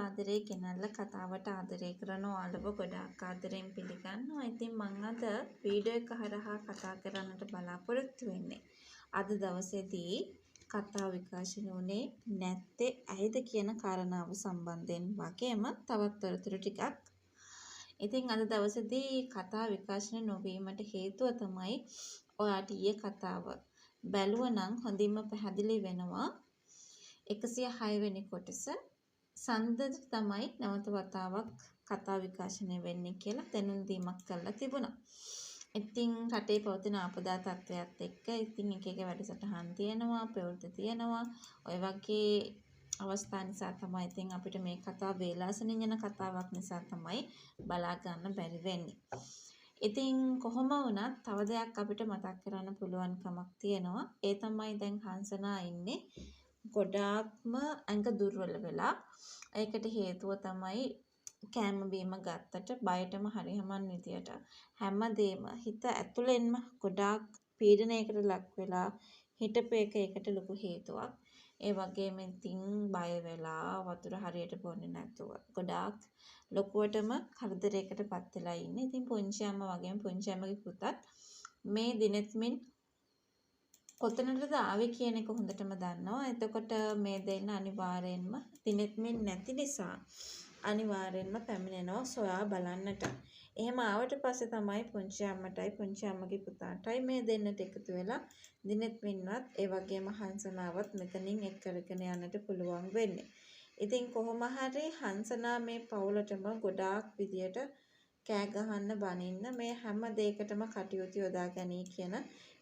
ආදරේ ගෙනල්ලා කතාවට ආදරේ කරන ඔයාලව ගොඩාක් ආදරෙන් පිළිගන්නවා. ඉතින් මම අද වීඩියෝ එක හරහා කතා කරන්නට බලාපොරොත්තු වෙන්නේ. අද දවසේදී කතාව විකාශනය වුණේ නැත්තේ ඇයිද කියන කාරණාව සම්බන්ධයෙන් වගේම තවත් තොරතුරු ටිකක්. ඉතින් අද දවසේදී කතාව විකාශනය නොවීමට හේතුව තමයි ඔයාට ඊයේ කතාව බැලුවනම් හොඳින්ම පැහැදිලි වෙනවා. 106 වෙනි කොටස සඳද තමයි නැවත වතාවක් කතා විකාශනය වෙන්නේ කියලා දැනුම් දීමක් කරලා තිබුණා. ඉතින් රටේ පවතින ආපදා තත්ත්වයක් එක්ක ඉතින් එක එක වැඩසටහන් තියෙනවා, ප්‍රවෘත්ති තියෙනවා. ඔය වගේ අවස්ථා නිසා තමයි ඉතින් අපිට මේ කතාව වේලාසනින් යන කතාවක් නිසා තමයි බලා ගන්න බැරි වෙන්නේ. ඉතින් කොහොම වුණත් තව දෙයක් අපිට මතක් කරන්න පුළුවන් කමක් තියෙනවා. ඒ තමයි දැන් හංසනා ඉන්නේ ගොඩාක්ම ඇඟ දුර්වල වෙලා. ඒකට හේතුව තමයි කෑම බීම ගත්තට බයටම හරියමන් විදියට හැමදේම හිත ඇතුළෙන්ම ගොඩාක් පීඩනයකට ලක් වෙලා හිටපු ඒකට ලොකු හේතුවක්. ඒ වගේම ඉතින් බය වෙලා වතුර හරියට බොන්නේ නැතුව ගොඩාක් ලොකුවටම කරදරයකටපත් වෙලා ඉන්නේ. ඉතින් පුංචි අම්මා වගේම පුංචි අම්මගේ පුතත් මේ දිනෙත්මින් කොතනටද ආවේ කියන එක හොඳටම දන්නවා. එතකොට මේ දෙන්න අනිවාර්යෙන්ම දිනෙත්මින් නැති නිසා අනිවාර්යෙන්ම පැමිණෙනවා සොයා බලන්නට. එහෙම ආවට පස්සේ තමයි පුංචි අම්මටයි පුංචි අම්මගේ පුතාටයි මේ දෙන්නට එකතු වෙලා දිනෙත්මින්වත් ඒ වගේම හංසනාවත් මෙතනින් එක් කරගෙන යන්නට පුළුවන් වෙන්නේ. ඉතින් කොහොම හරි හංසනා මේ පවුලටම ගොඩාක් විදියට කෑ ගහන්න බනින්න මේ හැම දෙයකටම කටයුතු යොදා ගනී කියන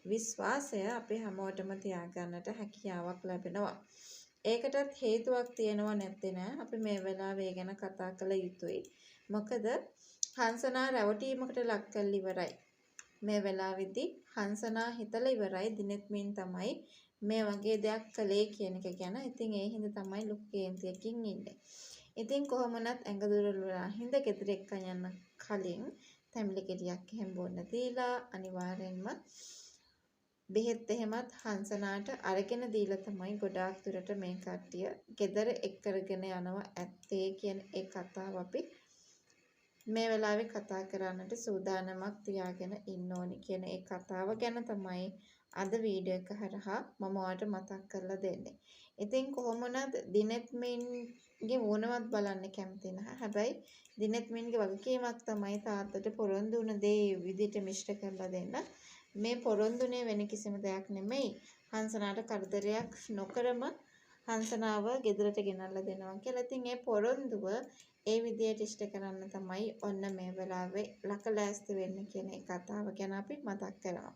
විශ්වාසය අපි හැමෝටම තියාගන්නට හැකියාවක් ලැබෙනවා. ඒකටත් හේතුවක් තියෙනවා නැත්තේ නෑ. අපි මේ වෙලාවේ ගැන කතා කළ යුතුයි. මොකද හංසනා රැවටීමකට ලක් කරලා ඉවරයි. මේ වෙලාවේදී හංසනා හිතලා ඉවරයි දිනෙත්මින් තමයි මේ වගේ දෙයක් කළේ කියන එක ගැන. ඉතින් ඒ හින්දා තමයි ලොකු කේන්තියකින් ඉන්නේ. ඉතින් කොහොමනත් ඇඟ දුර්වල වෙලා හින්දා ගෙදර එක්කන් යන කලින් තැඹිලි ගෙඩියක් එහෙම බොන්න දීලා අනිවාර්යෙන්ම බෙහෙත් එහෙමත් හංසනාට අරගෙන දීලා තමයි ගොඩාක් දුරට මේ කට්ටිය ගෙදර එක් කරගෙන යනවා ඇත්තේ කියන ඒ කතාව අපි මේ වෙලාවේ කතා කරන්නට සූදානමක් තියාගෙන ඉන්න ඕනි කියන ඒ කතාව ගැන තමයි අද වීඩියෝ එක හරහා මම ඔයාලට මතක් කරලා දෙන්නේ. ඉතින් කොහොම වුණත් දිනෙත්මින්ගේ වුණවත් බලන්න කැමති නැහැ. හැබැයි දිනෙත්මින්ගේ වගකීමක් තමයි තාත්තට පොරොන්දු වුණ දේ විදිහට මිශ්‍ර කරලා දෙන්න. මේ පොරොන්දුනේ වෙන කිසිම දෙයක් නෙමෙයි. හංසනාට කරදරයක් නොකරම හංසනාව ගෙදරට ගෙනල්ලා දෙනවා කියලා. ඉතින් ඒ පොරොන්දුව ඒ විදියට ඉෂ්ට කරන්න තමයි ඔන්න මේ වෙලාවේ ලකලෑස්ති වෙන්න කියන ඒ කතාව ගැන අපි මතක් කරනවා.